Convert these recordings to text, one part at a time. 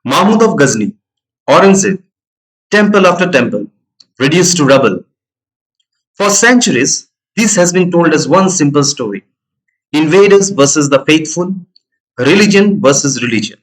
Mahmud of Ghazni, Aurangzeb, temple after temple, reduced to rubble. For centuries, this has been told as one simple story: invaders versus the faithful, religion versus religion.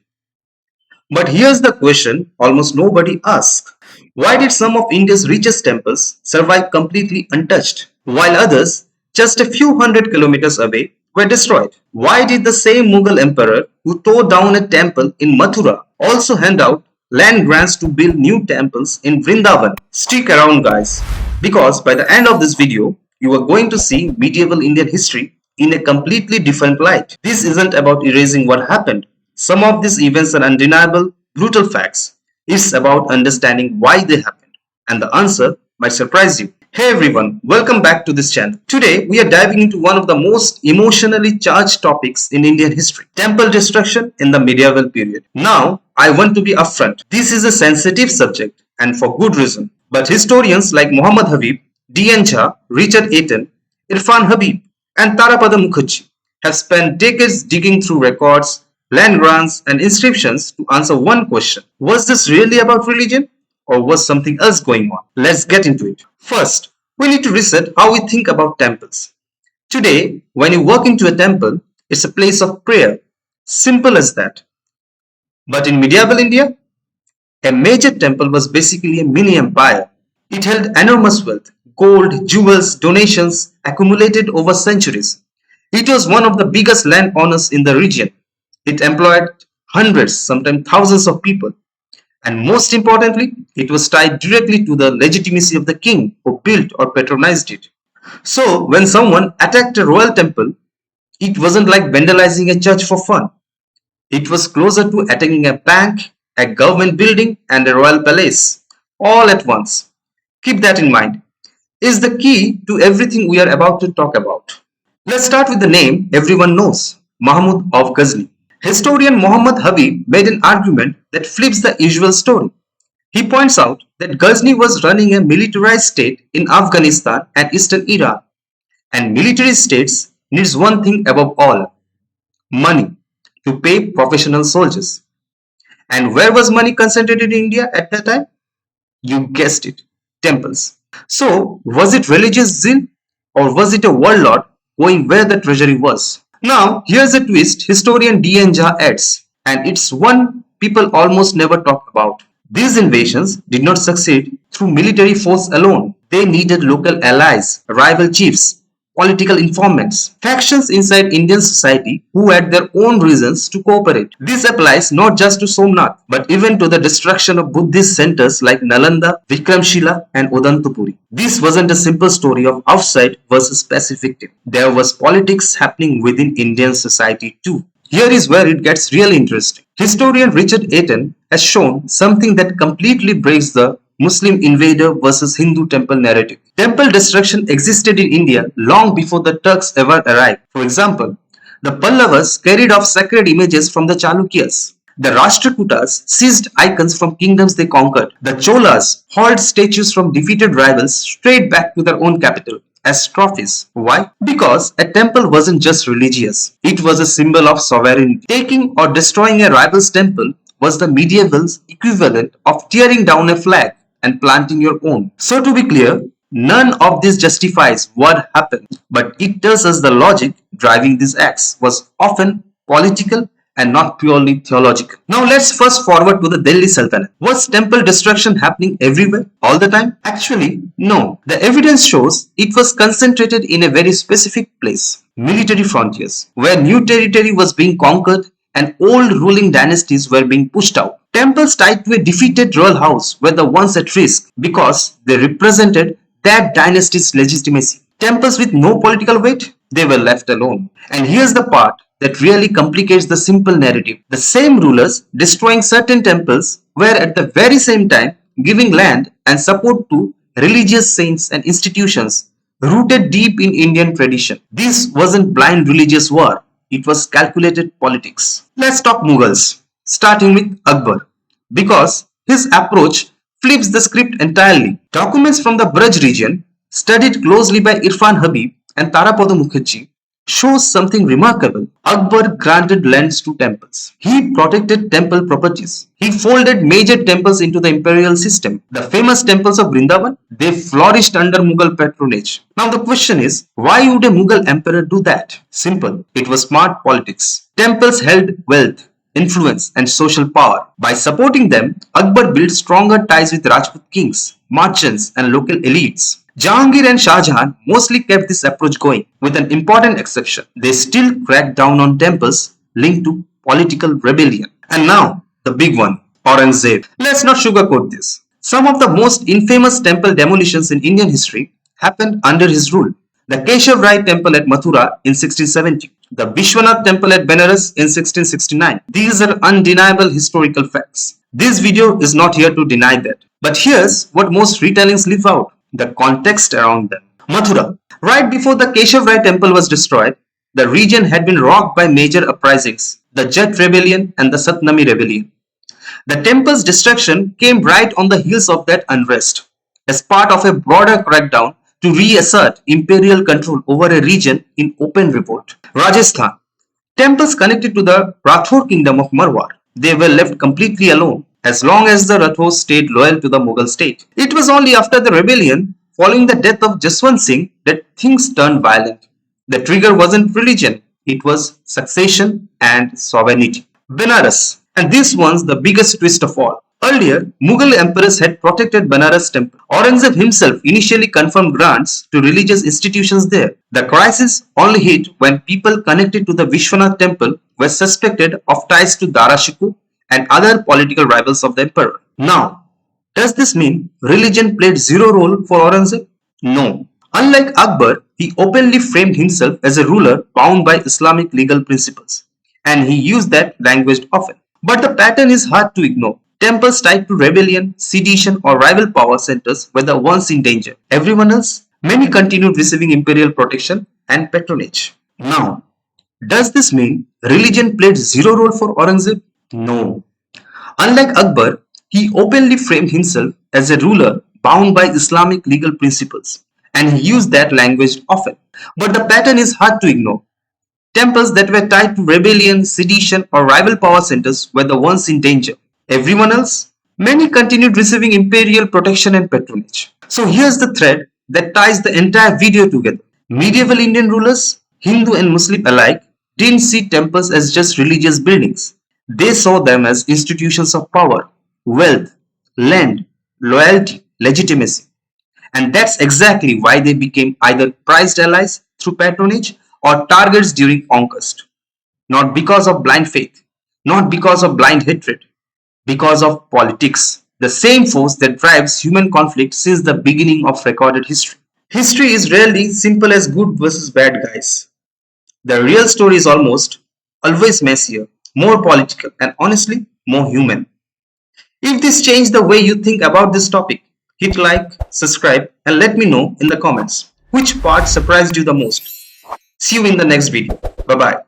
But here's the question almost nobody asks: why did some of India's richest temples survive completely untouched, while others, just a few hundred kilometers away, were destroyed? Why did the same Mughal emperor who tore down a temple in Mathura also hand out land grants to build new temples in Vrindavan? Stick around, guys, because by the end of this video, you are going to see medieval Indian history in a completely different light. This isn't about erasing what happened. Some of these events are undeniable, brutal facts. It's about understanding why they happened, and the answer might surprise you. Hey everyone, welcome back to this channel. Today we are diving into one of the most emotionally charged topics in Indian history: temple destruction in the medieval period. Now, I want to be upfront. This is a sensitive subject, and for good reason. But historians like Muhammad Habib, D.N. Jha, Richard Aiton, Irfan Habib, and Tarapada Mukherjee have spent decades digging through records, land grants, and inscriptions to answer one question: was this really about religion, or was something else going on? Let's get into it. First, we need to reset how we think about temples. Today, when you walk into a temple, it's a place of prayer. Simple as that. But in medieval India, a major temple was basically a mini empire. It held enormous wealth: gold, jewels, donations accumulated over centuries. It was one of the biggest landowners in the region. It employed hundreds, sometimes thousands of people. And most importantly, it was tied directly to the legitimacy of the king who built or patronized it. So, when someone attacked a royal temple, it wasn't like vandalizing a church for fun. It was closer to attacking a bank, a government building, and a royal palace, all at once. Keep that in mind. Is the key to everything we are about to talk about. Let's start with the name everyone knows: Mahmud of Ghazni. Historian Muhammad Habib made an argument that flips the usual story. He points out that Ghazni was running a militarized state in Afghanistan and eastern Iran, and military states needs one thing above all: money to pay professional soldiers. And where was money concentrated in India at that time? You guessed it, temples. So, was it religious zeal, or was it a warlord going where the treasury was? Now, here's a twist historian D.N. Jha adds, and it's one people almost never talk about. These invasions did not succeed through military force alone. They needed local allies, rival chiefs, political informants, factions inside Indian society who had their own reasons to cooperate. This applies not just to Somnath, but even to the destruction of Buddhist centers like Nalanda, Vikramshila, and Udantapuri. This wasn't a simple story of outside versus passive victim. There was politics happening within Indian society too. Here is where it gets really interesting. Historian Richard Aiton has shown something that completely breaks the Muslim invader versus Hindu temple narrative. Temple destruction existed in India long before the Turks ever arrived. For example, the Pallavas carried off sacred images from the Chalukyas. The Rashtrakutas seized icons from kingdoms they conquered. The Cholas hauled statues from defeated rivals straight back to their own capital as trophies. Why? Because a temple wasn't just religious, it was a symbol of sovereignty. Taking or destroying a rival's temple was the medieval's equivalent of tearing down a flag and planting your own. So, to be clear, none of this justifies what happened, but it tells us the logic driving these acts was often political and not purely theological. Now let's first forward to the Delhi Sultanate. Was temple destruction happening everywhere, all the time? Actually, no. The evidence shows it was concentrated in a very specific place: military frontiers, where new territory was being conquered and old ruling dynasties were being pushed out. Temples tied to a defeated royal house were the ones at risk because they represented that dynasty's legitimacy. Temples with no political weight, they were left alone. And here's the part that really complicates the simple narrative. The same rulers destroying certain temples were at the very same time giving land and support to religious saints and institutions rooted deep in Indian tradition. This wasn't blind religious war, it was calculated politics. Let's talk Mughals, starting with Akbar, because his approach flips the script entirely. Documents from the Braj region, studied closely by Irfan Habib and Tarapada Mukherjee, shows something remarkable. Akbar granted lands to temples. He protected temple properties. He folded major temples into the imperial system. The famous temples of Vrindavan, they flourished under Mughal patronage. Now the question is, why would a Mughal emperor do that? Simple. It was smart politics. Temples held wealth, influence and social power. By supporting them, Akbar built stronger ties with Rajput kings, merchants and local elites. Jahangir and Shah Jahan mostly kept this approach going, with an important exception. They still cracked down on temples linked to political rebellion. And now, the big one, Aurangzeb. Let's not sugarcoat this. Some of the most infamous temple demolitions in Indian history happened under his rule. The Keshav Rai temple at Mathura in 1670, the Vishwanath temple at Benares in 1669. These are undeniable historical facts. This video is not here to deny that. But here's what most retellings leave out: the context around them. Mathura. Right before the Keshav Rai temple was destroyed, the region had been rocked by major uprisings, the Jet rebellion and the Satnami rebellion. The temple's destruction came right on the heels of that unrest, as part of a broader crackdown to reassert imperial control over a region in open revolt. Rajasthan. Temples connected to the Rathore kingdom of Marwar. They were left completely alone as long as the Rathores stayed loyal to the Mughal state. It was only after the rebellion following the death of Jaswant Singh that things turned violent. The trigger wasn't religion, it was succession and sovereignty. Benares. And this one's the biggest twist of all. Earlier, Mughal emperors had protected Benares temple. Aurangzeb himself initially confirmed grants to religious institutions there. The crisis only hit when people connected to the Vishwanath temple were suspected of ties to Dara Shikoh and other political rivals of the emperor. Now, does this mean religion played zero role for Aurangzeb? No. Unlike Akbar, he openly framed himself as a ruler bound by Islamic legal principles, and he used that language often. But the pattern is hard to ignore. Temples tied to rebellion, sedition or rival power centers were the ones in danger. Everyone else? Many continued receiving imperial protection and patronage. Now, does this mean religion played zero role for Aurangzeb? No. Unlike Akbar, he openly framed himself as a ruler bound by Islamic legal principles, and he used that language often. But the pattern is hard to ignore. Temples that were tied to rebellion, sedition or rival power centers were the ones in danger. Everyone else? Many continued receiving imperial protection and patronage. So here's the thread that ties the entire video together. Medieval Indian rulers, Hindu and Muslim alike, didn't see temples as just religious buildings. They saw them as institutions of power, wealth, land, loyalty, legitimacy. And that's exactly why they became either prized allies through patronage or targets during conquest. Not because of blind faith, not because of blind hatred, because of politics, the same force that drives human conflict since the beginning of recorded history. History is rarely simple as good versus bad guys. The real story is almost always messier, more political, and honestly, more human. If this changed the way you think about this topic, hit like, subscribe, and let me know in the comments which part surprised you the most. See you in the next video. Bye bye.